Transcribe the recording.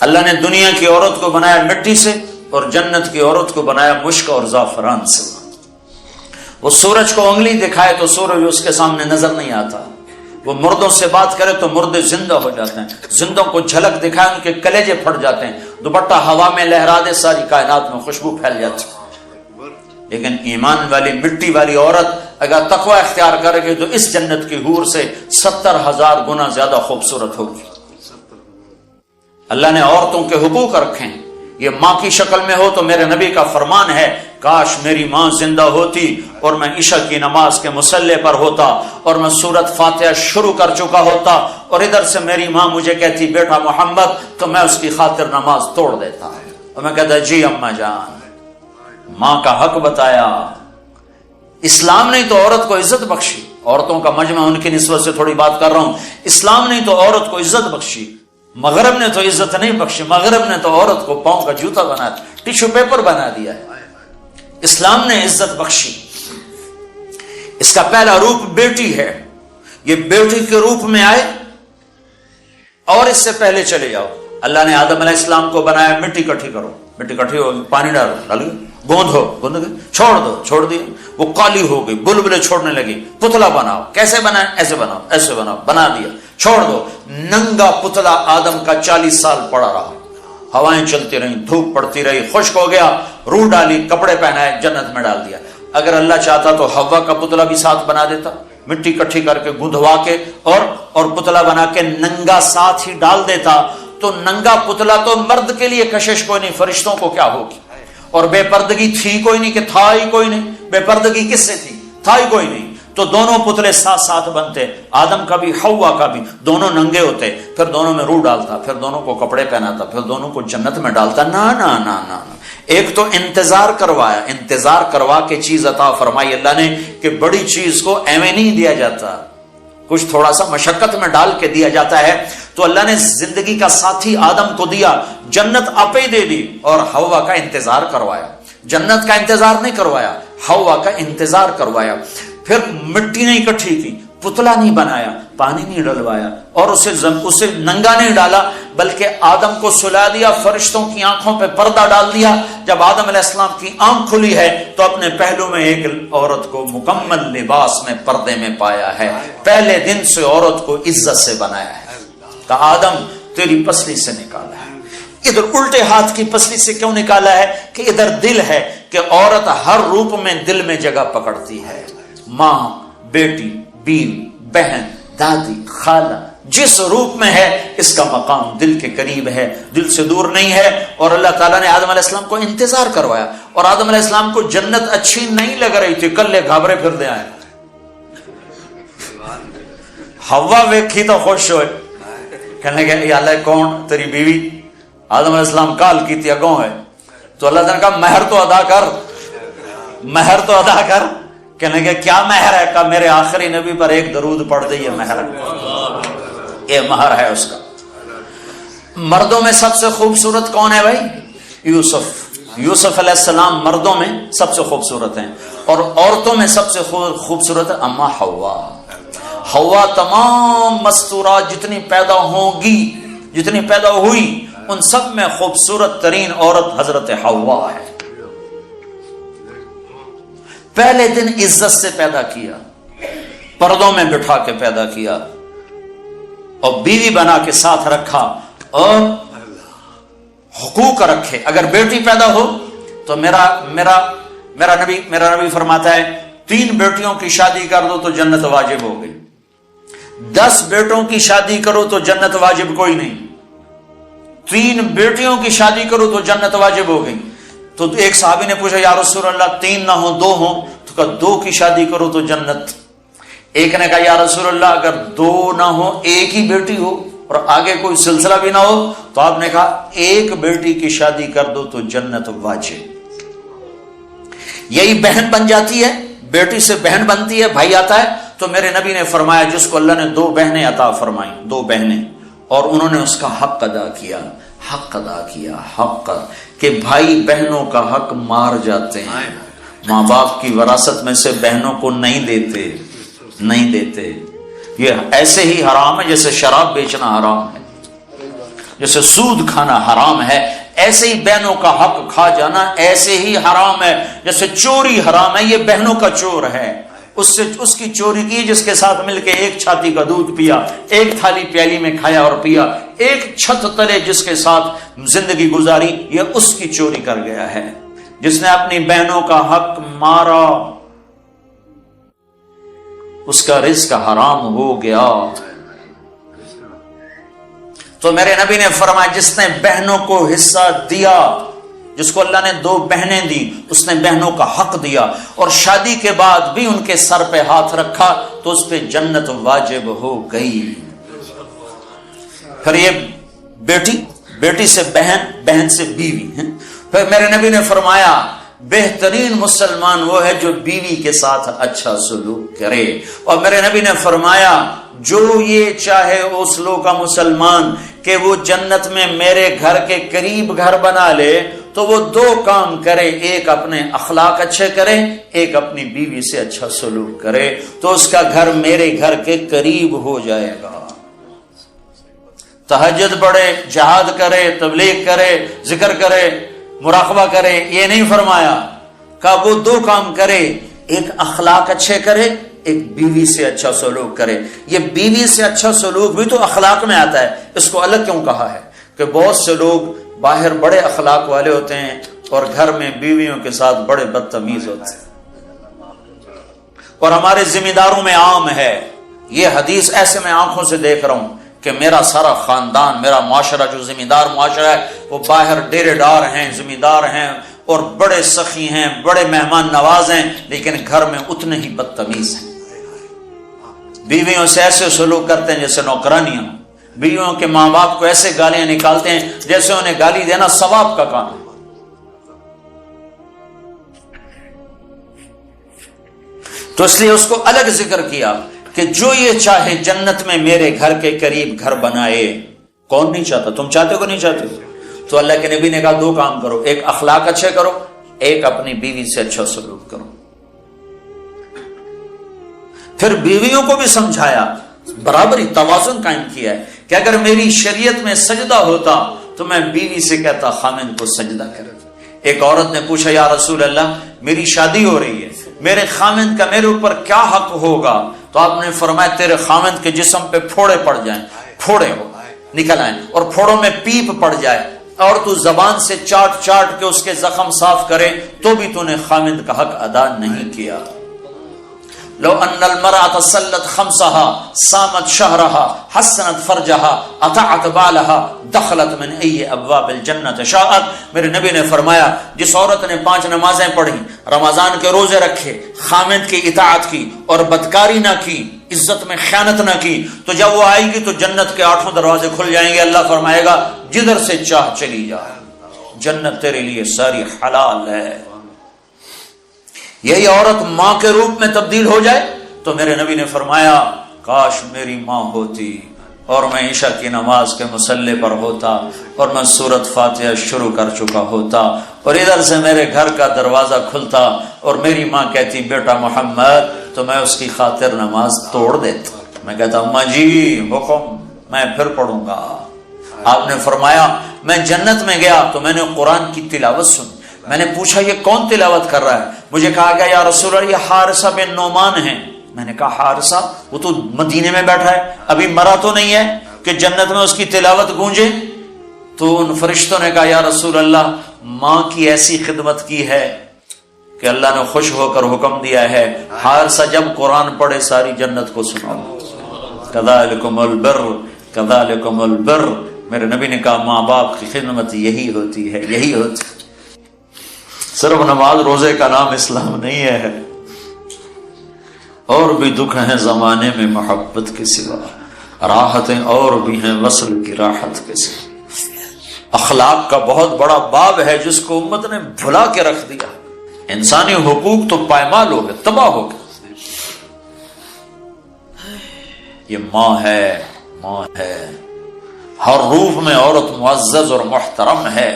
اللہ نے دنیا کی عورت کو بنایا مٹی سے اور جنت کی عورت کو بنایا مشک اور زعفران سے۔ وہ سورج کو انگلی دکھائے تو سورج اس کے سامنے نظر نہیں آتا، وہ مردوں سے بات کرے تو مردے زندہ ہو جاتے ہیں، زندوں کو جھلک دکھائے ان کے کلیجے پھٹ جاتے ہیں، دوپٹہ ہوا میں لہرا دے ساری کائنات میں خوشبو پھیل جاتی ہے۔ لیکن ایمان والی مٹی والی عورت اگر تقوی اختیار کرے گی تو اس جنت کی حور سے 70,000 گنا زیادہ خوبصورت ہوگی۔ اللہ نے عورتوں کے حقوق رکھے ہیں، یہ ماں کی شکل میں ہو تو میرے نبی کا فرمان ہے کاش میری ماں زندہ ہوتی اور میں عشاء کی نماز کے مصلی پر ہوتا اور میں سورت فاتحہ شروع کر چکا ہوتا اور ادھر سے میری ماں مجھے کہتی بیٹا محمد، تو میں اس کی خاطر نماز توڑ دیتا اور میں کہتا جی اماں جان۔ ماں کا حق بتایا۔ اسلام نے تو عورت کو عزت بخشی، عورتوں کا مجمع ان کی نسبت سے تھوڑی بات کر رہا ہوں، اسلام نے تو عورت کو عزت بخشی، مغرب نے تو عزت نہیں بخشی، مغرب نے تو عورت کو پاؤں کا جوتا بنا دیا، ٹیشو پیپر بنا دیا ہے۔ اسلام نے عزت بخشی۔ اس کا پہلا روپ بیٹی ہے، یہ بیٹی کے روپ میں آئے اور اس سے پہلے چلے جاؤ۔ اللہ نے آدم علیہ السلام کو بنایا مٹی اکٹھی کرو، مٹی اکٹھی ہو گئی، پانی ڈالو، گوندھ گئی، چھوڑ دی، وہ کالی ہو گئی، بلبلے چھوڑنے لگی، پتلا بناؤ، کیسے بنائے؟ ایسے بناؤ، ایسے بناؤ، بنا دیا، چھوڑ دو۔ ننگا پتلا آدم کا 40 سال پڑا رہا، ہوائیں چلتی رہیں، دھوپ پڑتی رہی، خشک ہو گیا، روح ڈالی، کپڑے پہنائے، جنت میں ڈال دیا۔ اگر اللہ چاہتا تو حوا کا پتلا بھی ساتھ بنا دیتا، مٹی اکٹھی کر کے گندھوا کے اور پتلا بنا کے ننگا ساتھ ہی ڈال دیتا، تو ننگا پتلا تو مرد کے لیے کشش کوئی نہیں، فرشتوں کو کیا ہوگی؟ اور بے پردگی تھی کوئی نہیں کہ تھا ہی کوئی نہیں، بے پردگی کس سے تھی؟ تھا ہی کوئی نہیں، تو دونوں پتلے ساتھ ساتھ بنتے، آدم کا بھی حوا کا بھی، دونوں ننگے ہوتے، پھر دونوں میں روح ڈالتا، پھر دونوں کو کپڑے پہناتا، پھر دونوں کو جنت میں ڈالتا۔ نا نا نا نا، ایک تو انتظار کروایا، انتظار کروا کے چیز عطا فرمائی اللہ نے کہ بڑی چیز کو ایویں نہیں دیا جاتا، کچھ تھوڑا سا مشقت میں ڈال کے دیا جاتا ہے۔ تو اللہ نے زندگی کا ساتھی آدم کو دیا، جنت آپ ہی دے دی، اور حوا کا انتظار کروایا، جنت کا انتظار نہیں کروایا، حوا کا انتظار کروایا۔ پھر مٹی نہیں اکٹھی کی، پتلا نہیں بنایا، پانی نہیں ڈلوایا، اور اسے ننگا نہیں ڈالا، بلکہ آدم کو سلا دیا، فرشتوں کی آنکھوں پہ پردہ ڈال دیا۔ جب آدم علیہ السلام کی آنکھ کھلی ہے تو اپنے پہلو میں ایک عورت کو مکمل لباس میں پردے میں پایا ہے۔ پہلے دن سے عورت کو عزت سے بنایا ہے، کہا آدم تیری پسلی سے نکالا ہے۔ ادھر الٹے ہاتھ کی پسلی سے کیوں نکالا ہے؟ کہ ادھر دل ہے، کہ عورت ہر روپ میں دل میں جگہ پکڑتی ہے، ماں، بیٹی، بیوی، بہن، دادی، خالہ، جس روپ میں ہے اس کا مقام دل کے قریب ہے، دل سے دور نہیں ہے۔ اور اللہ تعالیٰ نے آدم علیہ السلام کو انتظار کروایا، اور آدم علیہ السلام کو جنت اچھی نہیں لگ رہی تھی، کلے گھابرے پھر دے آئے، ہوا ویکھی تو خوش ہوئے، کہنے لگے یا اللہ کون تیری بیوی؟ آدم علیہ السلام کال کی تھی اگوں ہے، تو اللہ تعالیٰ نے کہا مہر تو ادا کر، مہر تو ادا کر۔ کہنے لگے کیا مہر ہے؟ کہا میرے آخری نبی پر ایک درود پڑھ دے، یہ مہر ہے، یہ مہر ہے اس کا۔ مردوں میں سب سے خوبصورت کون ہے بھائی؟ یوسف علیہ السلام مردوں میں سب سے خوبصورت ہیں، اور عورتوں میں سب سے خوبصورت ہے اما حوا۔ حوا تمام مستورات جتنی پیدا ہوں گی، جتنی پیدا ہوئی، ان سب میں خوبصورت ترین عورت حضرت حوا ہے۔ پہلے دن عزت سے پیدا کیا، پردوں میں بٹھا کے پیدا کیا، اور بیوی بنا کے ساتھ رکھا، اور حقوق رکھے۔ اگر بیٹی پیدا ہو تو میرا نبی فرماتا ہے 3 بیٹیوں کی شادی کر دو تو جنت واجب ہو گئی، 10 بیٹوں کی شادی کرو تو جنت واجب کوئی نہیں، 3 بیٹیوں کی شادی کرو تو جنت واجب ہو گئی۔ تو ایک صحابی نے پوچھا یا رسول اللہ 3 نہ ہو 2 ہوں؟ تو کہا 2 کی شادی کرو تو جنت۔ ایک نے کہا یا رسول اللہ اگر 2 نہ ہو، ایک ہی بیٹی ہو اور آگے کوئی سلسلہ بھی نہ ہو، تو آپ نے کہا 1 بیٹی کی شادی کر دو تو جنت واجب۔ یہی بہن بن جاتی ہے، بیٹی سے بہن بنتی ہے، بھائی آتا ہے۔ تو میرے نبی نے فرمایا جس کو اللہ نے 2 بہنیں عطا فرمائیں، 2 بہنیں، اور انہوں نے اس کا حق ادا کیا، حق ادا کیا، حق، کہ بھائی بہنوں کا حق مار جاتے ہیں، ماں باپ کی وراثت میں سے بہنوں کو نہیں دیتے۔ یہ ایسے ہی حرام ہے جیسے شراب بیچنا حرام ہے۔ جیسے سود کھانا حرام ہے، ایسے ہی بہنوں کا حق کھا جانا ایسے ہی حرام ہے، جیسے چوری حرام ہے، یہ بہنوں کا چور ہے، اس کی چوری کی جس کے ساتھ مل کے ایک چھاتی کا دودھ پیا، ایک تھالی پیالی میں کھایا اور پیا، ایک چھت تلے جس کے ساتھ زندگی گزاری، یہ اس کی چوری کر گیا ہے۔ جس نے اپنی بہنوں کا حق مارا اس کا رزق حرام ہو گیا۔ تو میرے نبی نے فرمایا جس نے بہنوں کو حصہ دیا، جس کو اللہ نے 2 بہنیں دی، اس نے بہنوں کا حق دیا اور شادی کے بعد بھی ان کے سر پہ ہاتھ رکھا تو اس پہ جنت واجب ہو گئی۔ پھر یہ بیٹی سے بہن، بہن سے بیوی ہیں۔ پھر میرے نبی نے فرمایا بہترین مسلمان وہ ہے جو بیوی کے ساتھ اچھا سلوک کرے، اور میرے نبی نے فرمایا جو یہ چاہے اس لوگ کا مسلمان کہ وہ جنت میں میرے گھر کے قریب گھر بنا لے تو وہ 2 کام کرے، ایک اپنے اخلاق اچھے کرے، ایک اپنی بیوی سے اچھا سلوک کرے، تو اس کا گھر میرے گھر کے قریب ہو جائے گا۔ تہجد پڑھے، جہاد کرے، تبلیغ کرے، ذکر کرے، مراقبہ کرے، یہ نہیں فرمایا کہ وہ 2 کام کرے، ایک اخلاق اچھے کرے، ایک بیوی سے اچھا سلوک کرے۔ یہ بیوی سے اچھا سلوک بھی تو اخلاق میں آتا ہے، اس کو الگ کیوں کہا ہے؟ کہ بہت سے لوگ باہر بڑے اخلاق والے ہوتے ہیں اور گھر میں بیویوں کے ساتھ بڑے بدتمیز ہوتے ہیں، اور ہمارے ذمہ داروں میں عام ہے یہ حدیث۔ ایسے میں آنکھوں سے دیکھ رہا ہوں کہ میرا سارا خاندان، میرا معاشرہ جو ذمہ دار معاشرہ ہے، وہ باہر ڈیرے دار ہیں، ذمہ دار ہیں اور بڑے سخی ہیں، بڑے مہمان نواز ہیں، لیکن گھر میں اتنے ہی بدتمیز ہیں۔ بیویوں سے ایسے سلوک کرتے ہیں جیسے نوکرانیاں، بیویوں کے ماں باپ کو ایسے گالیاں نکالتے ہیں جیسے انہیں گالی دینا ثواب کا کام ہے۔ تو اس لیے اس کو الگ ذکر کیا کہ جو یہ چاہے جنت میں میرے گھر کے قریب گھر بنائے۔ کون نہیں چاہتا؟ تم چاہتے ہو کہ نہیں چاہتے ہو؟ تو اللہ کے نبی نے کہا 2 کام کرو، ایک اخلاق اچھے کرو، ایک اپنی بیوی سے اچھا سلوک کرو۔ پھر بیویوں کو بھی سمجھایا، برابری، توازن قائم کیا ہے کہ اگر میری شریعت میں سجدہ ہوتا تو میں بیوی سے کہتا خامن کو سجدہ کرے۔ ایک عورت نے پوچھا یا رسول اللہ میری شادی ہو رہی ہے، میرے خامن کا میرے اوپر کیا حق ہوگا؟ تو آپ نے فرمایا تیرے خامن کے جسم پہ پھوڑے پڑ جائیں، پھوڑے ہو نکل آئیں اور پھوڑوں میں پیپ پڑ جائے اور تو زبان سے چاٹ چاٹ کے اس کے زخم صاف کرے تو بھی تو نے خامن کا حق ادا نہیں کیا۔ لو ان المرأة صلت خمسها صامت شهرها حسنت فرجها اطاعت بالها دخلت من ای ابواب الجنت شاءت۔ میرے نبی نے فرمایا جس عورت نے 5 نمازیں پڑھی، رمضان کے روزے رکھے، خامند کی اطاعت کی اور بدکاری نہ کی، عزت میں خیانت نہ کی، تو جب وہ آئے گی تو جنت کے 8 دروازے کھل جائیں گے۔ اللہ فرمائے گا جدھر سے چاہ چلی جا، جنت تیرے لیے ساری حلال ہے۔ یہی عورت ماں کے روپ میں تبدیل ہو جائے تو میرے نبی نے فرمایا کاش میری ماں ہوتی اور میں عشاء کی نماز کے مصلی پر ہوتا اور میں سورۃ فاتحہ شروع کر چکا ہوتا اور ادھر سے میرے گھر کا دروازہ کھلتا اور میری ماں کہتی بیٹا محمد، تو میں اس کی خاطر نماز توڑ دیتا، میں کہتا اماں جی حکم، میں پھر پڑھوں گا۔ آپ نے فرمایا میں جنت میں گیا تو میں نے قرآن کی تلاوت سنی، میں نے پوچھا یہ کون تلاوت کر رہا ہے؟ مجھے کہا گیا یا رسول اللہ یہ حارثہ بن نعمان ہیں۔ میں نے کہا حارثہ؟ وہ تو مدینے میں بیٹھا ہے، ابھی مرا تو نہیں ہے کہ جنت میں اس کی تلاوت گونجے؟ تو ان فرشتوں نے کہا یا رسول اللہ ماں کی ایسی خدمت کی ہے کہ اللہ نے خوش ہو کر حکم دیا ہے حارثہ جب قرآن پڑھے ساری جنت کو سناؤ۔ کذالکم البر کذالکم البر۔ میرے نبی نے کہا ماں باپ کی خدمت یہی ہوتی ہے، یہی ہوتی ہے۔ صرف نماز روزے کا نام اسلام نہیں ہے، اور بھی دکھ ہیں زمانے میں محبت کے سوا، راحتیں اور بھی ہیں وصل کی راحت کے سوا۔ اخلاق کا بہت بڑا باب ہے جس کو امت نے بھلا کے رکھ دیا۔ انسانی حقوق تو پائمال ہو گئے، تباہ ہو گئے۔ یہ ماں ہے، ماں ہے، ہر روح میں عورت معزز اور محترم ہے۔